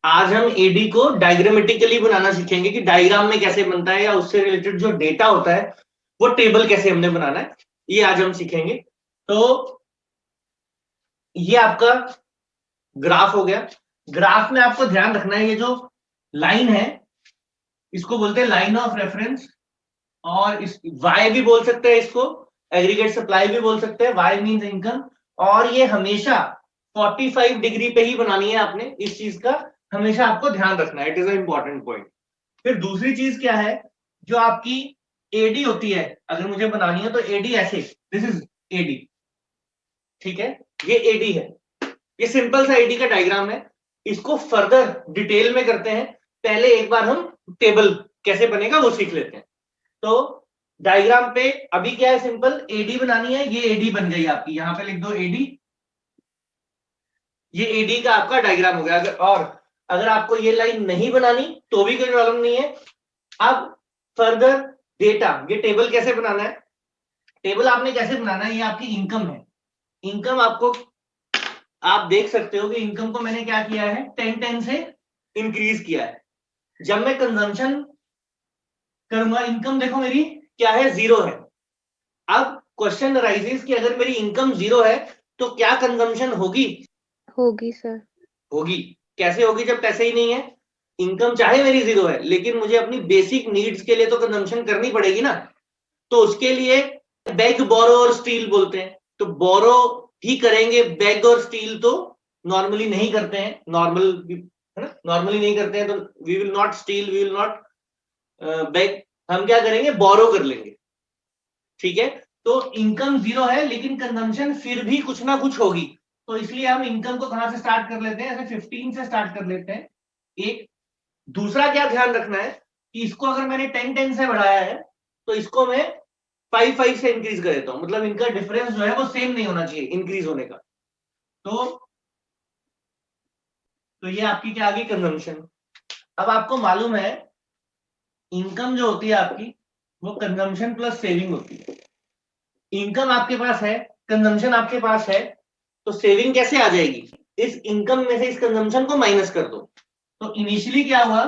आज हम एडी को डायग्रामेटिकली बनाना सीखेंगे कि डायग्राम में कैसे बनता है, या उससे रिलेटेड जो डेटा होता है वो टेबल कैसे हमने बनाना है, ये आज हम सीखेंगे। तो ये आपका ग्राफ हो गया। ग्राफ में आपको ध्यान रखना है, ये जो लाइन है इसको बोलते हैं लाइन ऑफ रेफरेंस, और इस वाई भी बोल सकते हैं, इसको एग्रीगेट सप्लाई भी बोल सकते हैं, वाई मींस इनकम। और ये हमेशा 45 डिग्री पे ही बनानी है आपने, इस चीज का हमेशा आपको ध्यान रखना है, it is a important point. फिर दूसरी चीज क्या है, जो आपकी एडी होती है, अगर मुझे बनानी है तो एडी ऐसे, दिस इज एडी, ठीक है, ये एडी है, ये सिंपल सा एडी का डायग्राम है। इसको फर्दर डिटेल में करते हैं, पहले एक बार हम टेबल कैसे बनेगा वो सीख लेते हैं। तो डायग्राम पे अभी क्या है, सिंपल एडी बनानी है, ये एडी बन गई आपकी, यहां पे लिख दो एडी, ये एडी का आपका डायग्राम हो गया। अगर आपको ये लाइन नहीं बनानी तो भी कोई प्रॉब्लम नहीं है। अब फर्दर डेटा, ये टेबल कैसे बनाना है, टेबल आपने कैसे बनाना है, ये आपकी इनकम है। इनकम आपको, आप देख सकते हो कि इनकम को मैंने क्या किया है, 10-10 से इंक्रीज किया है। जब मैं कंजम्पशन करूंगा, इनकम देखो मेरी क्या है, 0 है। अब क्वेश्चन राइजेस कि अगर मेरी इनकम 0 है तो क्या कंजम्पशन होगी? होगी सर। होगी। कैसे होगी जब पैसे ही नहीं है? इनकम चाहे मेरी 0 है लेकिन मुझे अपनी बेसिक नीड्स के लिए तो कंजम्पशन करनी पड़ेगी ना। तो उसके लिए बेग, बोरो और स्टील बोलते हैं। तो बोरो ही करेंगे, बेग और स्टील तो नॉर्मली नहीं करते हैं, नॉर्मली नहीं करते हैं। तो we will not steal, we will not beg, हम क्या करेंगे, बोरो कर लेंगे, ठीक है। तो इनकम 0 है लेकिन कंजम्पशन फिर भी कुछ ना कुछ होगी, तो इसलिए हम इनकम को कहां से स्टार्ट कर लेते हैं, ऐसे 15 से स्टार्ट कर लेते हैं। एक दूसरा क्या ध्यान रखना है कि इसको अगर मैंने 10-10 से बढ़ाया है तो इसको मैं 5-5 से इंक्रीज कर देता हूं, मतलब इनका डिफरेंस जो है वो सेम नहीं होना चाहिए इंक्रीज होने का। तो ये आपकी क्या आ गई, कंजम्पशन। अब आपको मालूम है इनकम जो होती है आपकी वो कंजम्पशन प्लस सेविंग होती है। इनकम आपके पास है, कंजम्पशन आपके पास है, तो सेविंग कैसे आ जाएगी? इस इनकम में से इस कंजम्पशन को माइनस कर दो। तो इनिशियली क्या हुआ,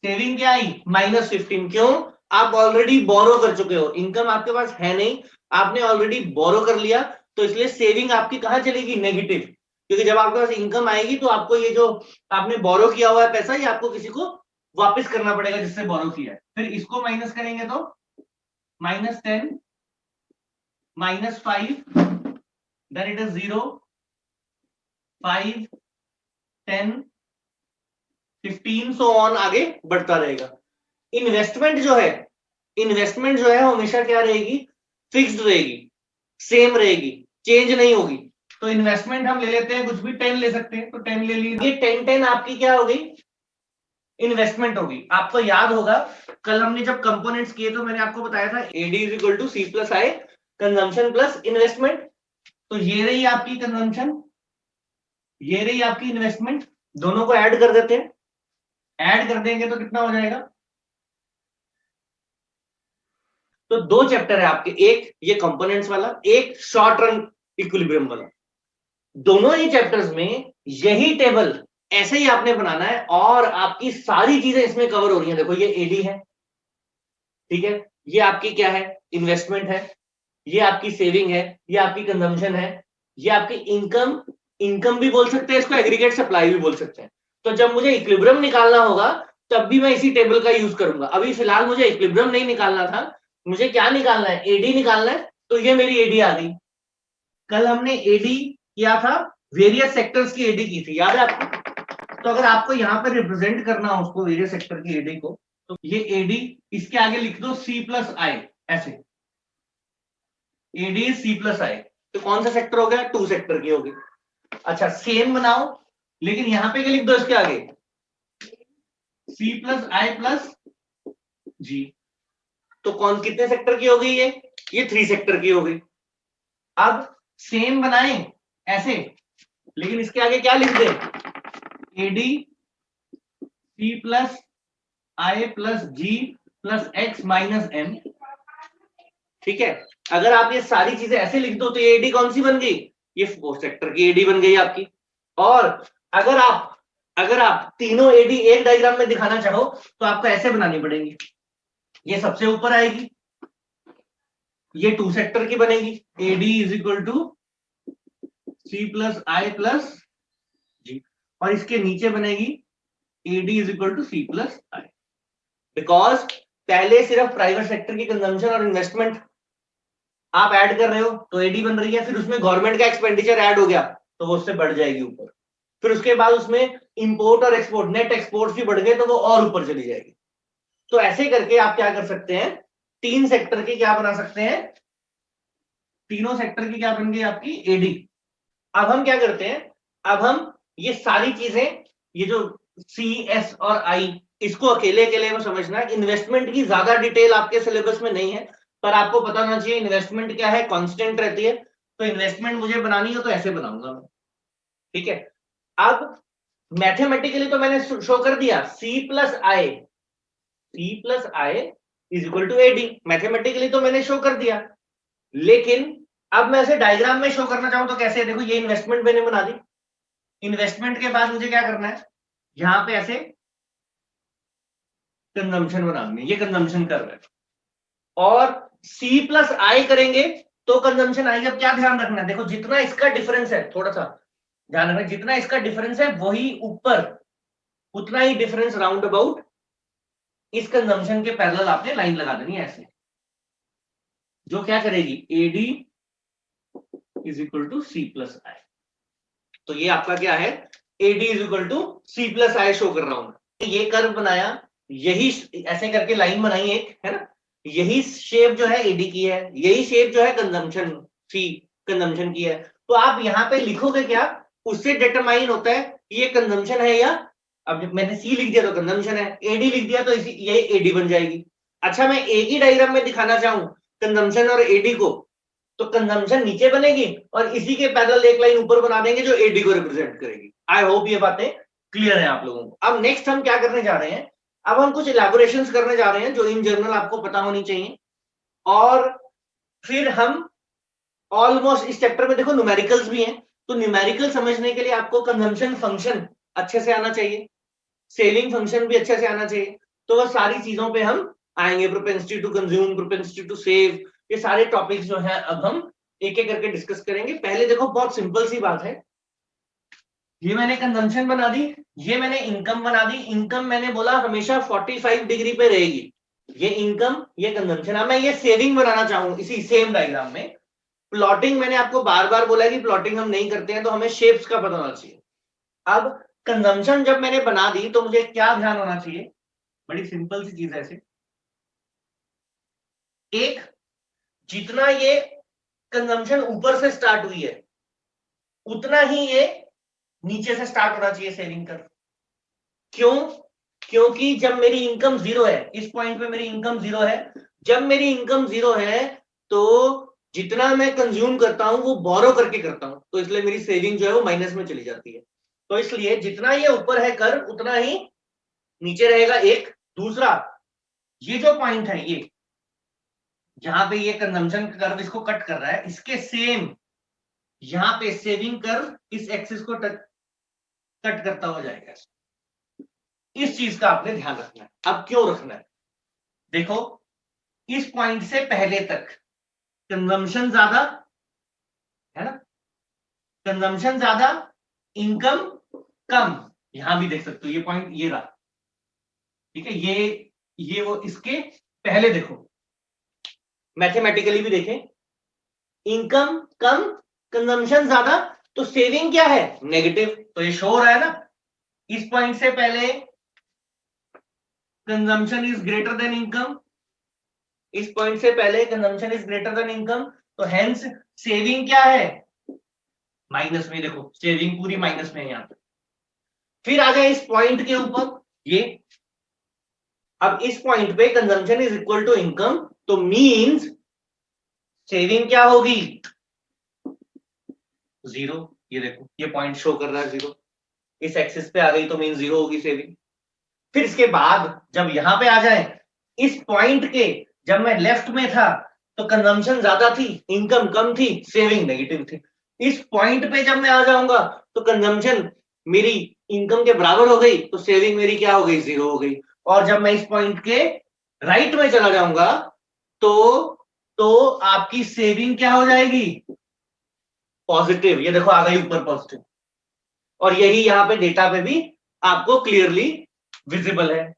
सेविंग क्या आई, -15। क्यों? आप ऑलरेडी बोरो कर चुके हो, इनकम आपके पास है नहीं, आपने ऑलरेडी बोरो कर लिया, तो इसलिए सेविंग आपकी कहां चलेगी, नेगेटिव। क्योंकि जब आपके पास इनकम आएगी तो आपको ये जो आपने बोरो किया हुआ है पैसा, ये आपको किसी को वापस करना पड़ेगा जिससे बोरो किया है। फिर इसको माइनस करेंगे तो -10, -5, then it is 0, 5, 10, 15 so on आगे बढ़ता रहेगा। इन्वेस्टमेंट जो है, इन्वेस्टमेंट जो है हमेशा क्या रहेगी, फिक्स्ड रहेगी, सेम रहेगी, चेंज नहीं होगी। तो इन्वेस्टमेंट हम ले लेते हैं, कुछ भी 10 ले सकते हैं, तो 10 ले लीजिए। 10-10 आपकी क्या हो गई, इन्वेस्टमेंट होगी। आपको याद होगा कल हमने जब कंपोनेंट्स किए तो मैंने आपको बताया था AD is equal to C plus I, consumption plus investment. तो ये रही आपकी कंजम्पशन, ये रही आपकी इन्वेस्टमेंट, दोनों को ऐड कर देते हैं। ऐड कर देंगे तो कितना हो जाएगा? तो 2 चैप्टर है आपके, एक ये कंपोनेंट्स वाला, एक शॉर्ट रन इक्विलिब्रियम वाला। दोनों ही चैप्टर्स में यही टेबल ऐसे ही आपने बनाना है और आपकी सारी चीजें इसमें कवर हो रही हैं। देखो ये एडी है, ठीक है, ये आपकी क्या है, इन्वेस्टमेंट है, ये आपकी सेविंग है, ये आपकी कंजम्पशन है, ये आपकी इनकम, इनकम भी बोल सकते हैं इसको, एग्रीगेट सप्लाई भी बोल सकते हैं। तो जब मुझे इक्विलिब्रियम निकालना होगा तब भी मैं इसी टेबल का यूज करूंगा। अभी फिलहाल मुझे इक्विलिब्रियम नहीं निकालना था, मुझे क्या निकालना है, एडी निकालना है। तो ये मेरी एडी आ गई। कल हमने एडी किया था, वेरियस सेक्टर्स की एडी की थी, याद है आपको? तो अगर आपको यहाँ पर रिप्रेजेंट करना हो उसको, वेरियस सेक्टर की एडी को, तो ये एडी, इसके आगे लिख दो सी प्लस आई, ऐसे एडी सी प्लस आई। तो कौन सा सेक्टर हो गया, 2 सेक्टर की होगी। अच्छा सेम बनाओ, लेकिन यहां पे क्या लिख दो इसके आगे, सी प्लस आई प्लस जी। तो कौन कितने सेक्टर की हो गई ये 3 सेक्टर की हो गई। अब सेम बनाएं ऐसे, लेकिन इसके आगे क्या लिख दे, AD C plus I plus ji plus x minus M, ठीक है। अगर आप ये सारी चीजें ऐसे लिख दो तो ये एडी कौन सी बन गई, ये 4 सेक्टर की एडी बन गई आपकी। और अगर आप तीनों एडी एक डायग्राम में दिखाना चाहो तो आपको ऐसे बनानी पड़ेगी। ये सबसे ऊपर आएगी, ये 2 सेक्टर की बनेगी, AD is equal to C plus I plus G, और इसके नीचे बनेगी AD is equal to C plus I. Because पहले सिर्फ प्राइवेट सेक्टर की कंजम्पशन और इन्वेस्टमेंट आप ऐड कर रहे हो तो एडी बन रही है, फिर उसमें गवर्नमेंट का एक्सपेंडिचर ऐड हो गया तो वो उससे बढ़ जाएगी ऊपर, फिर उसके बाद उसमें इंपोर्ट और एक्सपोर्ट, नेट एक्सपोर्ट्स भी बढ़ गए तो वो और ऊपर चली जाएगी। तो ऐसे करके आप क्या कर सकते हैं, 3 सेक्टर की क्या बना सकते हैं, तीनों सेक्टर की क्या बन गई आपकी एडी। अब हम क्या करते हैं, अब हम ये सारी चीजें, ये जो सी एस और आई, इसको अकेले अकेले में समझना है। इन्वेस्टमेंट की ज्यादा डिटेल आपके सिलेबस में नहीं है, पर आपको पता होना चाहिए इन्वेस्टमेंट क्या है, कांस्टेंट रहती है। तो इन्वेस्टमेंट मुझे बनानी हो तो ऐसे बनाऊंगा मैं, ठीक है। अब मैथमेटिकली तो मैंने शो कर दिया, C plus I is equal to AD, mathematically तो मैंने शो कर दिया। लेकिन अब मैं ऐसे डायग्राम में शो करना चाहूं तो कैसे, देखो ये इन्वेस्टमेंट मैंने बना दी, इन्वेस्टमेंट के बाद मुझे क्या करना है, यहां पे ऐसे कंजम्पशन बनानी है, ये कंजम्पशन कर रहे हैं, और सी प्लस आई करेंगे तो कंजम्पशन आएगी। अब क्या ध्यान रखना है, देखो जितना इसका डिफरेंस है, थोड़ा सा ध्यान रखना, जितना इसका डिफरेंस है वही ऊपर, उतना ही डिफरेंस राउंड अबाउट इस कंजम्पशन के पैरेलल आपने लाइन लगा देनी है ऐसे, जो क्या करेगी, AD is equal to C plus I. तो ये आपका क्या है, AD is equal to C plus I show कर रहा हूं। ये कर्व बनाया, यही ऐसे करके लाइन बनाई एक, है ना, यही शेप जो है एडी की है, यही शेप जो है कंजम्पशन सी कंजम्पशन की है। तो आप यहाँ पे लिखोगे क्या, उससे डिटरमाइन होता है ये कंजम्पशन है या, अब मैंने सी लिख दिया तो कंजम्पशन है, एडी लिख दिया तो इसी ये एडी बन जाएगी। अच्छा मैं एक ही डायग्राम में दिखाना चाहूं कंजम्पशन और एडी को, तो कंजम्पशन नीचे बनेगी और इसी के पैरेलल एक लाइन ऊपर बना देंगे जो एडी को रिप्रेजेंट करेगी। आई होप ये बातें क्लियर है आप लोगों को। अब नेक्स्ट हम क्या करने जा रहे हैं, अब हम कुछ इलैबोरेशंस करने जा रहे हैं जो इन जनरल आपको पता होनी चाहिए, और फिर हम ऑलमोस्ट इस चैप्टर में देखो न्यूमेरिकल्स भी हैं, तो न्यूमेरिकल समझने के लिए आपको कंजम्पशन फंक्शन अच्छे से आना चाहिए, सेविंग फंक्शन भी अच्छे से आना चाहिए। तो वो सारी चीजों पे हम आएंगे, propensity to consume, propensity to save, ये सारे टॉपिक्स जो है अब हम एक एक करके डिस्कस करेंगे। पहले देखो बहुत सिंपल सी बात है, ये मैंने कंजम्पशन बना दी, ये मैंने इनकम बना दी। इनकम मैंने बोला हमेशा 45 डिग्री पे रहेगी, ये इनकम ये कंजम्पशन। अब मैं ये सेविंग बनाना चाहूँ इसी सेम डायग्राम में, प्लॉटिंग मैंने आपको बार बार बोला कि प्लॉटिंग हम नहीं करते हैं, तो हमें शेप्स का पता होना चाहिए। अब कंजम्पशन जब मैंने बना दी तो मुझे क्या ध्यान होना चाहिए, बड़ी सिंपल सी चीज है ऐसे, एक जितना ये कंजम्पशन ऊपर से स्टार्ट हुई है उतना ही ये नीचे से स्टार्ट होना चाहिए सेविंग कर। क्यों, क्योंकि जब मेरी इनकम जीरो है, इस पॉइंट पे मेरी इनकम जीरो है, जब मेरी इनकम जीरो है तो जितना मैं कंज्यूम करता हूं वो बोरो करके करता हूं, तो इसलिए मेरी सेविंग जो है वो माइनस में चली जाती है। तो इसलिए जितना ये ऊपर है कर्व उतना ही नीचे रहेगा। एक दूसरा, ये जो पॉइंट है ये जहां पे ये कंजम्पशन कर्व इसको कट कर रहा है, इसके सेम यहां पे सेविंग कर्व इस एक्सिस को कट करता हुआ जाएगा। इस चीज का आपने ध्यान रखना है। अब क्यों रखना है, देखो इस पॉइंट से पहले तक कंजम्पशन ज्यादा है ना, कंजम्पशन ज्यादा इनकम कम, यहां भी देख सकते हो ये पॉइंट ये रहा, ठीक है। ये वो इसके पहले देखो, मैथमेटिकली भी देखें, इनकम कम कंजम्पशन ज्यादा, तो सेविंग क्या है, नेगेटिव। तो ये शो हो रहा है ना, इस पॉइंट से पहले consumption is greater than income, इस पॉइंट से पहले consumption is greater than income, तो हेंस सेविंग क्या है, माइनस में। देखो सेविंग पूरी माइनस में है यहां पे। फिर आ जाए इस पॉइंट के ऊपर ये, अब इस पॉइंट पे consumption is equal to income, तो मींस सेविंग क्या होगी, जीरो। ये देखो ये पॉइंट शो कर रहा है जीरो, इस एक्सिस पे आ गई तो मीन जीरो होगी सेविंग। फिर इसके बाद जब यहां पे आ जाए, इस पॉइंट के जब मैं लेफ्ट में था तो कंजम्पशन ज्यादा थी, इनकम कम थी, सेविंग नेगेटिव थी। इस पॉइंट पे जब मैं आ जाऊंगा तो कंजम्पशन मेरी इनकम के बराबर हो गई तो सेविंग मेरी क्या हो गई, 0 हो गई। और जब मैं इस पॉइंट के राइट में चला जाऊंगा तो आपकी सेविंग क्या हो जाएगी, पॉजिटिव। ये देखो आ गई ऊपर पॉजिटिव, और यही यहाँ पे डेटा पे भी आपको क्लियरली विजिबल है।